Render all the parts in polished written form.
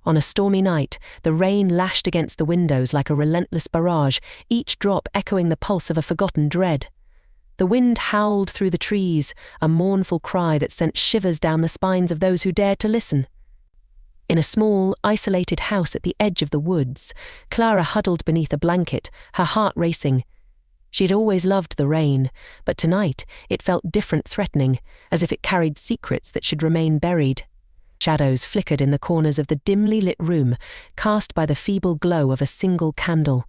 On a stormy night, the rain lashed against the windows like a relentless barrage, each drop echoing the pulse of a forgotten dread. The wind howled through the trees, a mournful cry that sent shivers down the spines of those who dared to listen. In a small, isolated house at the edge of the woods, Clara huddled beneath a blanket, her heart racing. She'd always loved the rain, but tonight it felt different, threatening, as if it carried secrets that should remain buried. Shadows flickered in the corners of the dimly lit room, cast by the feeble glow of a single candle.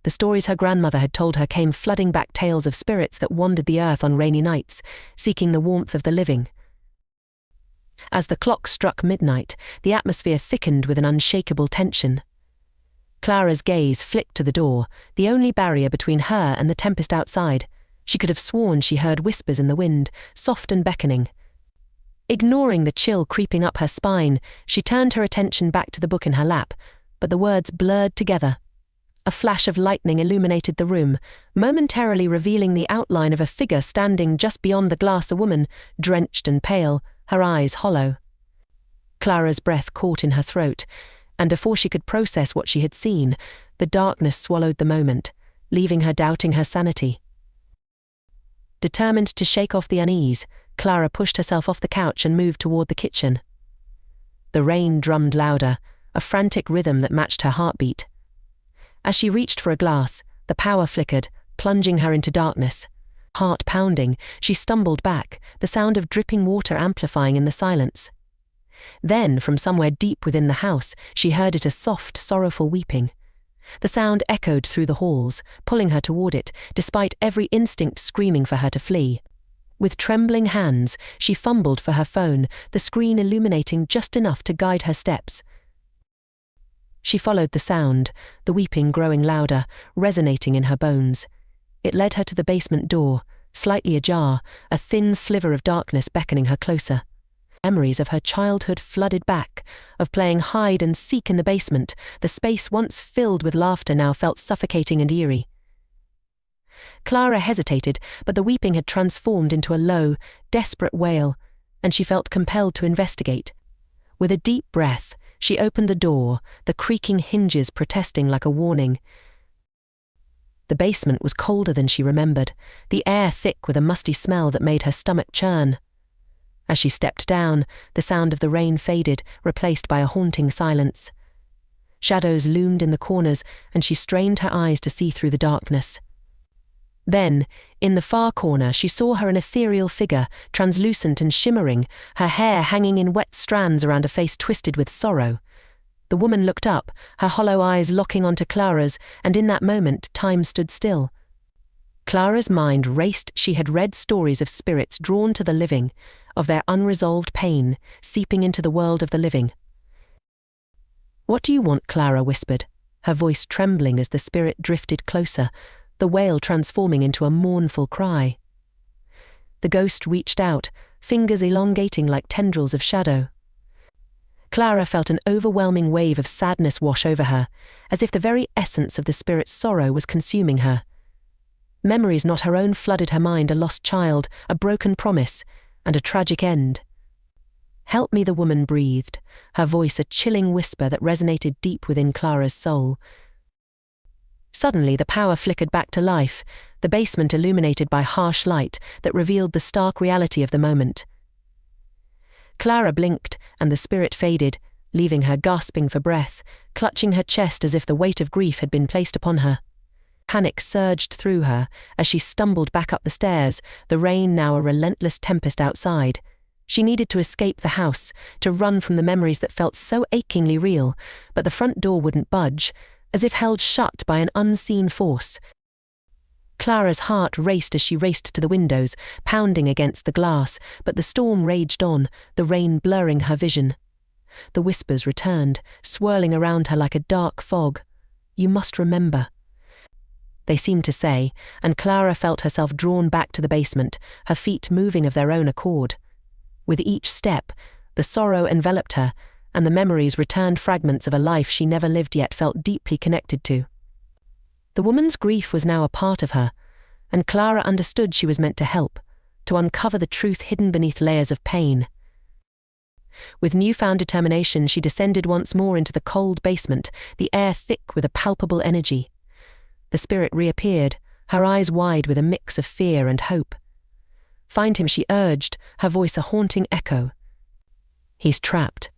The stories her grandmother had told her came flooding back, tales of spirits that wandered the earth on rainy nights, seeking the warmth of the living. As the clock struck midnight, the atmosphere thickened with an unshakable tension. Clara's gaze flicked to the door, the only barrier between her and the tempest outside. She could have sworn she heard whispers in the wind, soft and beckoning. Ignoring the chill creeping up her spine, she turned her attention back to the book in her lap, but the words blurred together. A flash of lightning illuminated the room, momentarily revealing the outline of a figure standing just beyond the glass, a woman, drenched and pale, her eyes hollow. Clara's breath caught in her throat, and before she could process what she had seen, the darkness swallowed the moment, leaving her doubting her sanity. Determined to shake off the unease, Clara pushed herself off the couch and moved toward the kitchen. The rain drummed louder, a frantic rhythm that matched her heartbeat. As she reached for a glass, the power flickered, plunging her into darkness. Heart pounding, she stumbled back, the sound of dripping water amplifying in the silence. Then, from somewhere deep within the house, she heard it, a soft, sorrowful weeping. The sound echoed through the halls, pulling her toward it, despite every instinct screaming for her to flee. With trembling hands, she fumbled for her phone, the screen illuminating just enough to guide her steps. She followed the sound, the weeping growing louder, resonating in her bones. It led her to the basement door, slightly ajar, a thin sliver of darkness beckoning her closer. Memories of her childhood flooded back, of playing hide and seek in the basement. The space once filled with laughter now felt suffocating and eerie. Clara hesitated, but the weeping had transformed into a low, desperate wail, and she felt compelled to investigate. With a deep breath, she opened the door, the creaking hinges protesting like a warning. The basement was colder than she remembered, the air thick with a musty smell that made her stomach churn. As she stepped down, the sound of the rain faded, replaced by a haunting silence. Shadows loomed in the corners, and she strained her eyes to see through the darkness. Then, in the far corner, she saw an ethereal figure, translucent and shimmering, her hair hanging in wet strands around a face twisted with sorrow. The woman looked up, her hollow eyes locking onto Clara's, and in that moment, time stood still. Clara's mind raced. She had read stories of spirits drawn to the living, of their unresolved pain, seeping into the world of the living. "What do you want?" Clara whispered, her voice trembling as the spirit drifted closer, the wail transforming into a mournful cry. The ghost reached out, fingers elongating like tendrils of shadow. Clara felt an overwhelming wave of sadness wash over her, as if the very essence of the spirit's sorrow was consuming her. Memories not her own flooded her mind, a lost child, a broken promise, and a tragic end. "Help me," the woman breathed, her voice a chilling whisper that resonated deep within Clara's soul. Suddenly the power flickered back to life, the basement illuminated by harsh light that revealed the stark reality of the moment. Clara blinked, and the spirit faded, leaving her gasping for breath, clutching her chest as if the weight of grief had been placed upon her. Panic surged through her as she stumbled back up the stairs, the rain now a relentless tempest outside. She needed to escape the house, to run from the memories that felt so achingly real, but the front door wouldn't budge, as if held shut by an unseen force. Clara's heart raced as she raced to the windows, pounding against the glass, but the storm raged on, the rain blurring her vision. The whispers returned, swirling around her like a dark fog. "You must remember," they seemed to say, and Clara felt herself drawn back to the basement, her feet moving of their own accord. With each step, the sorrow enveloped her, and the memories returned, fragments of a life she never lived yet felt deeply connected to. The woman's grief was now a part of her, and Clara understood she was meant to help, to uncover the truth hidden beneath layers of pain. With newfound determination, she descended once more into the cold basement, the air thick with a palpable energy. The spirit reappeared, her eyes wide with a mix of fear and hope. "Find him," she urged, her voice a haunting echo. "He's trapped."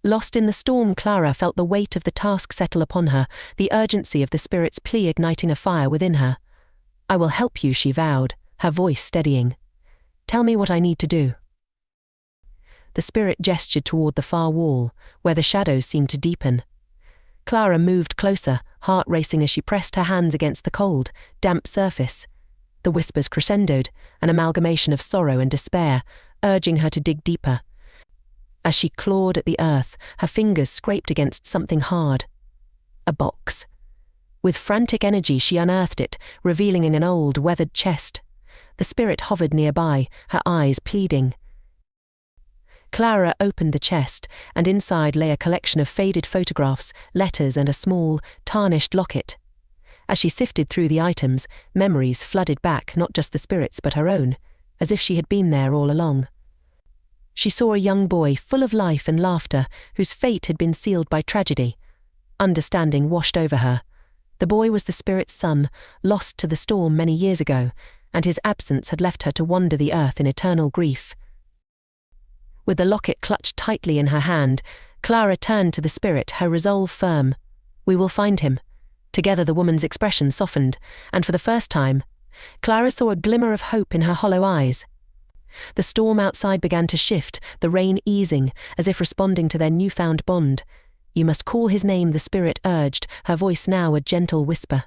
Lost in the storm, Clara felt the weight of the task settle upon her, the urgency of the spirit's plea igniting a fire within her. "I will help you," she vowed, her voice steadying. "Tell me what I need to do." The spirit gestured toward the far wall, where the shadows seemed to deepen. Clara moved closer, heart racing as she pressed her hands against the cold, damp surface. The whispers crescendoed, an amalgamation of sorrow and despair, urging her to dig deeper. As she clawed at the earth, her fingers scraped against something hard. A box. With frantic energy she unearthed it, revealing an old, weathered chest. The spirit hovered nearby, her eyes pleading. Clara opened the chest, and inside lay a collection of faded photographs, letters, and a small, tarnished locket. As she sifted through the items, memories flooded back, not just the spirit's but her own, as if she had been there all along. She saw a young boy full of life and laughter, whose fate had been sealed by tragedy. Understanding washed over her. The boy was the spirit's son, lost to the storm many years ago, and his absence had left her to wander the earth in eternal grief. With the locket clutched tightly in her hand, Clara turned to the spirit, her resolve firm. "We will find him." Together the woman's expression softened, and for the first time, Clara saw a glimmer of hope in her hollow eyes. The storm outside began to shift, the rain easing, as if responding to their newfound bond. "You must call his name," the spirit urged, her voice now a gentle whisper.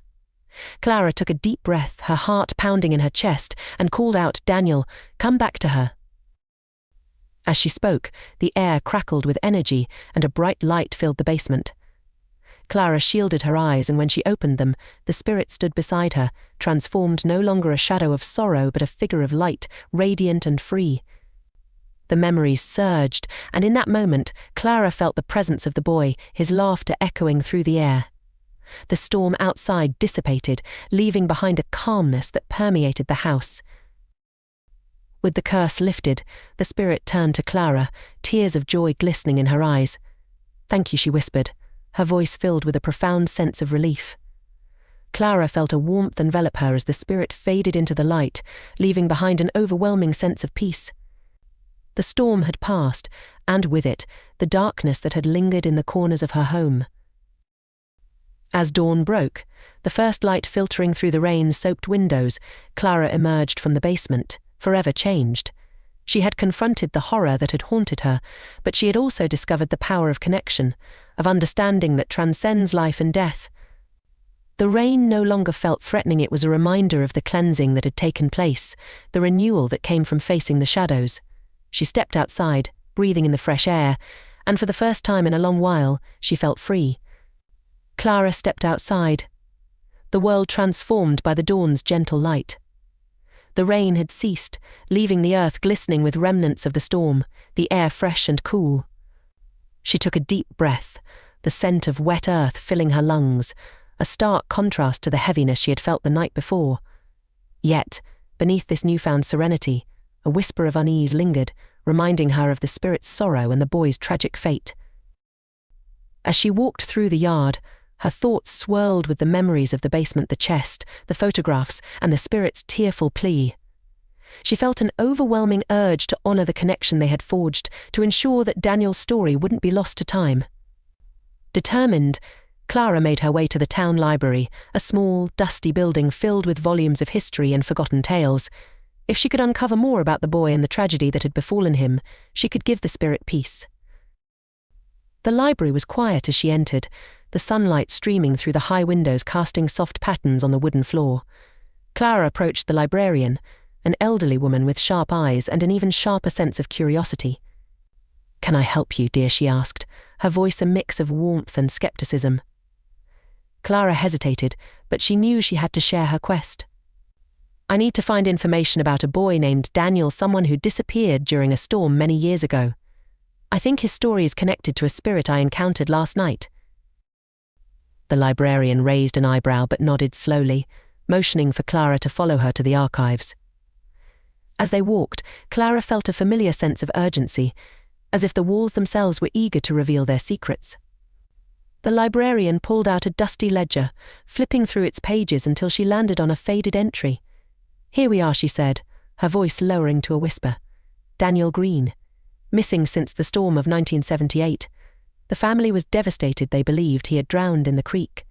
Clara took a deep breath, her heart pounding in her chest, and called out, "Daniel, come back to her." As she spoke, the air crackled with energy, and a bright light filled the basement. Clara shielded her eyes, and when she opened them, the spirit stood beside her, transformed no longer a shadow of sorrow but a figure of light, radiant and free. The memories surged, and in that moment, Clara felt the presence of the boy, his laughter echoing through the air. The storm outside dissipated, leaving behind a calmness that permeated the house. With the curse lifted, the spirit turned to Clara, tears of joy glistening in her eyes. "Thank you," she whispered, her voice filled with a profound sense of relief. Clara felt a warmth envelop her as the spirit faded into the light, leaving behind an overwhelming sense of peace. The storm had passed, and with it, the darkness that had lingered in the corners of her home. As dawn broke, the first light filtering through the rain-soaked windows, Clara emerged from the basement, forever changed. She had confronted the horror that had haunted her, but she had also discovered the power of connection, of understanding that transcends life and death. The rain no longer felt threatening. It was a reminder of the cleansing that had taken place, the renewal that came from facing the shadows. She stepped outside, breathing in the fresh air, and for the first time in a long while, she felt free. Clara stepped outside, the world transformed by the dawn's gentle light. The rain had ceased, leaving the earth glistening with remnants of the storm, the air fresh and cool. She took a deep breath, the scent of wet earth filling her lungs, a stark contrast to the heaviness she had felt the night before. Yet, beneath this newfound serenity, a whisper of unease lingered, reminding her of the spirit's sorrow and the boy's tragic fate. As she walked through the yard, her thoughts swirled with the memories of the basement, the chest, the photographs, and the spirit's tearful plea. She felt an overwhelming urge to honor the connection they had forged, to ensure that Daniel's story wouldn't be lost to time. Determined, Clara made her way to the town library, a small, dusty building filled with volumes of history and forgotten tales. If she could uncover more about the boy and the tragedy that had befallen him, she could give the spirit peace. The library was quiet as she entered, the sunlight streaming through the high windows casting soft patterns on the wooden floor. Clara approached the librarian, an elderly woman with sharp eyes and an even sharper sense of curiosity. "Can I help you, dear?" she asked, her voice a mix of warmth and skepticism. Clara hesitated, but she knew she had to share her quest. "I need to find information about a boy named Daniel, someone who disappeared during a storm many years ago. I think his story is connected to a spirit I encountered last night." The librarian raised an eyebrow but nodded slowly, motioning for Clara to follow her to the archives. As they walked, Clara felt a familiar sense of urgency. as if the walls themselves were eager to reveal their secrets. The librarian pulled out a dusty ledger, flipping through its pages until she landed on a faded entry. "Here we are," she said, her voice lowering to a whisper. "Daniel Green, missing since the storm of 1978. The family was devastated. They believed he had drowned in the creek."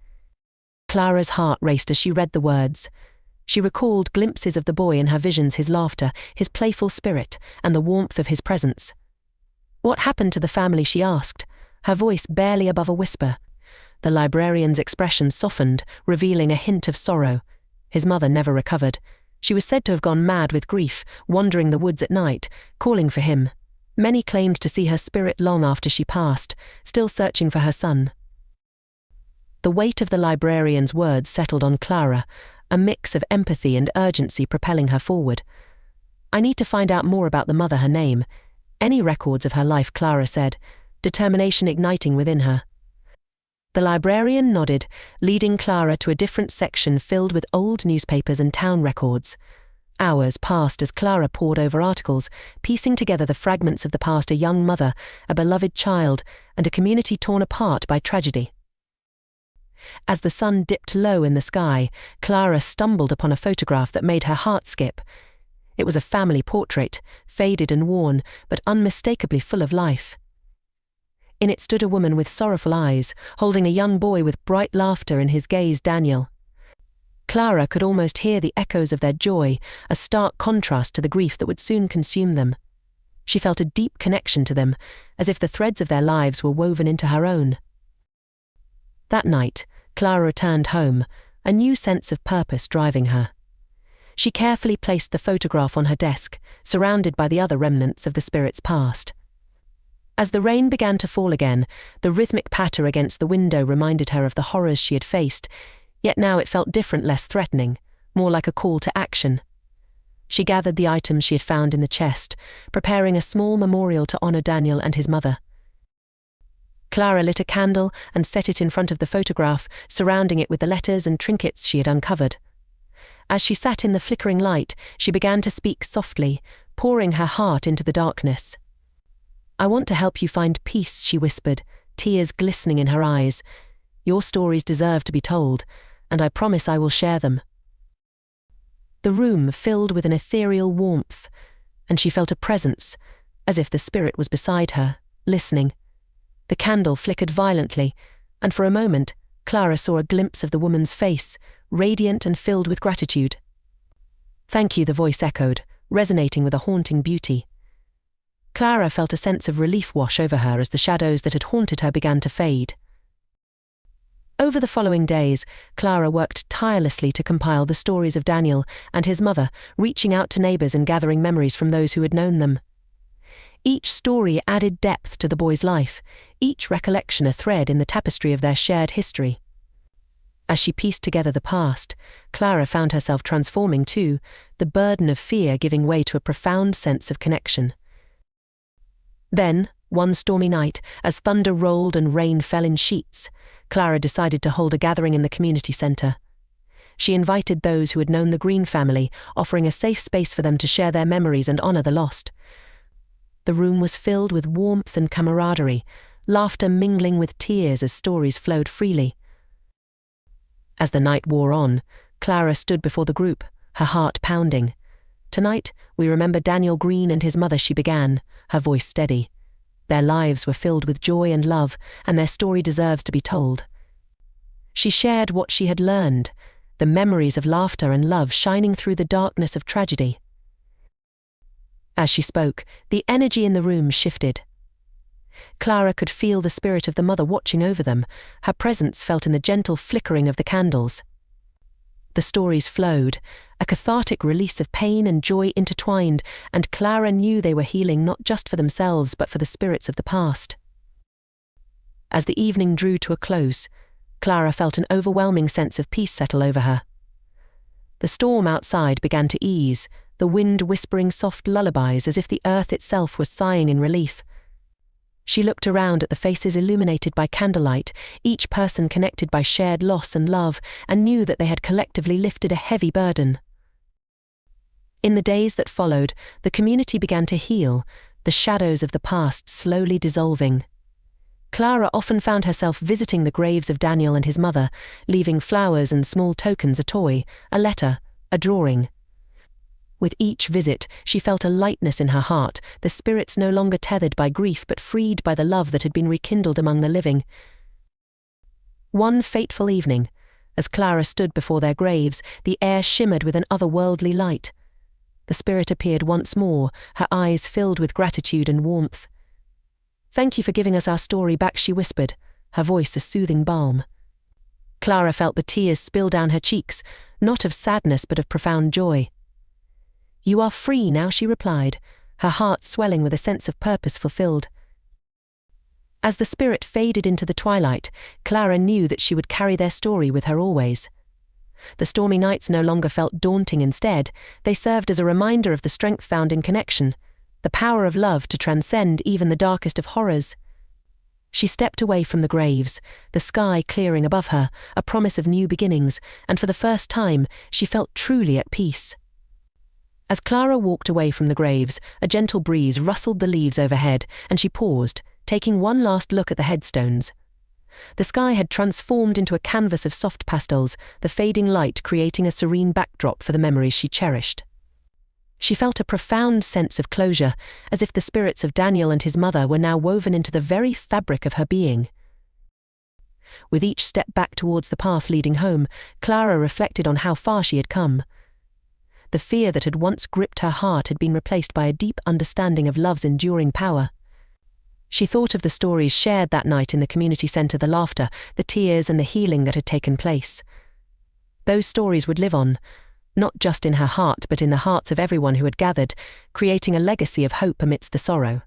Clara's heart raced as she read the words. She recalled glimpses of the boy in her visions, his laughter, his playful spirit, and the warmth of his presence. "What happened to the family?" she asked, her voice barely above a whisper. The librarian's expression softened, revealing a hint of sorrow. His mother never recovered. She was said to have gone mad with grief, wandering the woods at night, calling for him. Many claimed to see her spirit long after she passed, still searching for her son. The weight of the librarian's words settled on Clara, a mix of empathy and urgency propelling her forward. "I need to find out more about the mother." Her name, any records of her life, Clara said, determination igniting within her. The librarian nodded, leading Clara to a different section filled with old newspapers and town records. Hours passed as Clara pored over articles, piecing together the fragments of the past: a young mother, a beloved child, and a community torn apart by tragedy. As the sun dipped low in the sky, Clara stumbled upon a photograph that made her heart skip. It was a family portrait, faded and worn, but unmistakably full of life. In it stood a woman with sorrowful eyes, holding a young boy with bright laughter in his gaze, Daniel. Clara could almost hear the echoes of their joy, a stark contrast to the grief that would soon consume them. She felt a deep connection to them, as if the threads of their lives were woven into her own. That night, Clara returned home, a new sense of purpose driving her. She carefully placed the photograph on her desk, surrounded by the other remnants of the spirit's past. As the rain began to fall again, the rhythmic patter against the window reminded her of the horrors she had faced, yet now it felt different, less threatening, more like a call to action. She gathered the items she had found in the chest, preparing a small memorial to honor Daniel and his mother. Clara lit a candle and set it in front of the photograph, surrounding it with the letters and trinkets she had uncovered. As she sat in the flickering light, she began to speak softly, pouring her heart into the darkness. "I want to help you find peace," she whispered, tears glistening in her eyes. "Your stories deserve to be told, and I promise I will share them." The room filled with an ethereal warmth, and she felt a presence, as if the spirit was beside her, listening. The candle flickered violently, and for a moment, Clara saw a glimpse of the woman's face, radiant and filled with gratitude. "Thank you," the voice echoed, resonating with a haunting beauty. Clara felt a sense of relief wash over her as the shadows that had haunted her began to fade. Over the following days, Clara worked tirelessly to compile the stories of Daniel and his mother, reaching out to neighbors and gathering memories from those who had known them. Each story added depth to the boy's life, each recollection a thread in the tapestry of their shared history. As she pieced together the past, Clara found herself transforming too, the burden of fear giving way to a profound sense of connection. Then, one stormy night, as thunder rolled and rain fell in sheets, Clara decided to hold a gathering in the community center. She invited those who had known the Green family, offering a safe space for them to share their memories and honor the lost. The room was filled with warmth and camaraderie, laughter mingling with tears as stories flowed freely. As the night wore on, Clara stood before the group, her heart pounding. "Tonight, we remember Daniel Green and his mother," she began, her voice steady. "Their lives were filled with joy and love, and their story deserves to be told." She shared what she had learned, the memories of laughter and love shining through the darkness of tragedy. As she spoke, the energy in the room shifted. Clara could feel the spirit of the mother watching over them, her presence felt in the gentle flickering of the candles. The stories flowed, a cathartic release of pain and joy intertwined, and Clara knew they were healing not just for themselves but for the spirits of the past. As the evening drew to a close, Clara felt an overwhelming sense of peace settle over her. The storm outside began to ease, the wind whispering soft lullabies as if the earth itself was sighing in relief. She looked around at the faces illuminated by candlelight, each person connected by shared loss and love, and knew that they had collectively lifted a heavy burden. In the days that followed, the community began to heal, the shadows of the past slowly dissolving. Clara often found herself visiting the graves of Daniel and his mother, leaving flowers and small tokens, a toy, a letter, a drawing. With each visit, she felt a lightness in her heart, the spirits no longer tethered by grief but freed by the love that had been rekindled among the living. One fateful evening, as Clara stood before their graves, the air shimmered with an otherworldly light. The spirit appeared once more, her eyes filled with gratitude and warmth. "Thank you for giving us our story back," she whispered, her voice a soothing balm. Clara felt the tears spill down her cheeks, not of sadness but of profound joy. "You are free now," she replied, her heart swelling with a sense of purpose fulfilled. As the spirit faded into the twilight, Clara knew that she would carry their story with her always. The stormy nights no longer felt daunting. Instead, they served as a reminder of the strength found in connection, the power of love to transcend even the darkest of horrors. She stepped away from the graves, the sky clearing above her, a promise of new beginnings, and for the first time, she felt truly at peace. As Clara walked away from the graves, a gentle breeze rustled the leaves overhead, and she paused, taking one last look at the headstones. The sky had transformed into a canvas of soft pastels, the fading light creating a serene backdrop for the memories she cherished. She felt a profound sense of closure, as if the spirits of Daniel and his mother were now woven into the very fabric of her being. With each step back towards the path leading home, Clara reflected on how far she had come. The fear that had once gripped her heart had been replaced by a deep understanding of love's enduring power. She thought of the stories shared that night in the community centre, the laughter, the tears and the healing that had taken place. Those stories would live on, not just in her heart but in the hearts of everyone who had gathered, creating a legacy of hope amidst the sorrow.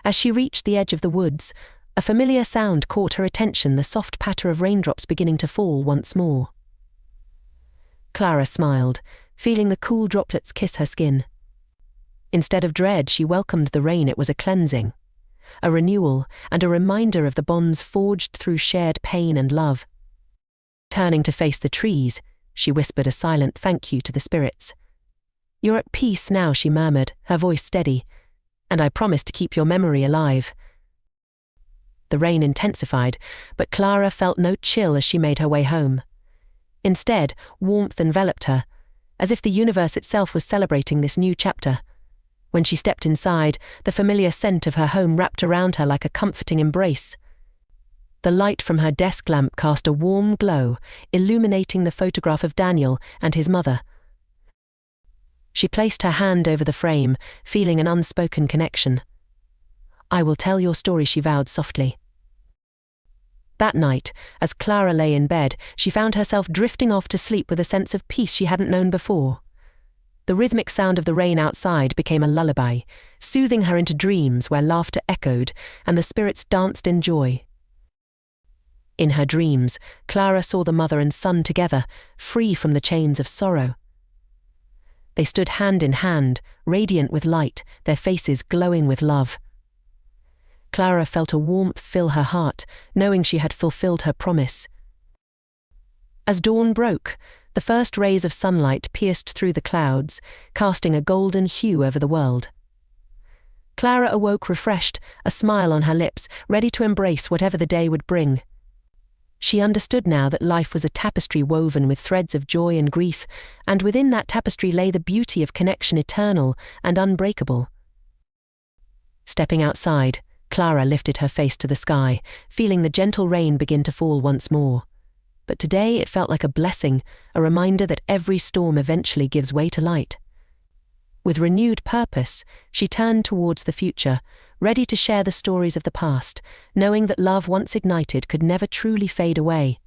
As she reached the edge of the woods, a familiar sound caught her attention, the soft patter of raindrops beginning to fall once more. Clara smiled, feeling the cool droplets kiss her skin. Instead of dread, she welcomed the rain. It was a cleansing, a renewal, and a reminder of the bonds forged through shared pain and love. Turning to face the trees, she whispered a silent thank you to the spirits. "You're at peace now," she murmured, her voice steady, "and I promise to keep your memory alive." The rain intensified, but Clara felt no chill as she made her way home. Instead, warmth enveloped her, as if the universe itself was celebrating this new chapter. When she stepped inside, the familiar scent of her home wrapped around her like a comforting embrace. The light from her desk lamp cast a warm glow, illuminating the photograph of Daniel and his mother. She placed her hand over the frame, feeling an unspoken connection. "I will tell your story," she vowed softly. That night, as Clara lay in bed, she found herself drifting off to sleep with a sense of peace she hadn't known before. The rhythmic sound of the rain outside became a lullaby, soothing her into dreams where laughter echoed and the spirits danced in joy. In her dreams, Clara saw the mother and son together, free from the chains of sorrow. They stood hand in hand, radiant with light, their faces glowing with love. Clara felt a warmth fill her heart, knowing she had fulfilled her promise. As dawn broke, the first rays of sunlight pierced through the clouds, casting a golden hue over the world. Clara awoke refreshed, a smile on her lips, ready to embrace whatever the day would bring. She understood now that life was a tapestry woven with threads of joy and grief, and within that tapestry lay the beauty of connection, eternal and unbreakable. Stepping outside, Clara lifted her face to the sky, feeling the gentle rain begin to fall once more. But today it felt like a blessing, a reminder that every storm eventually gives way to light. With renewed purpose, she turned towards the future, ready to share the stories of the past, knowing that love once ignited could never truly fade away.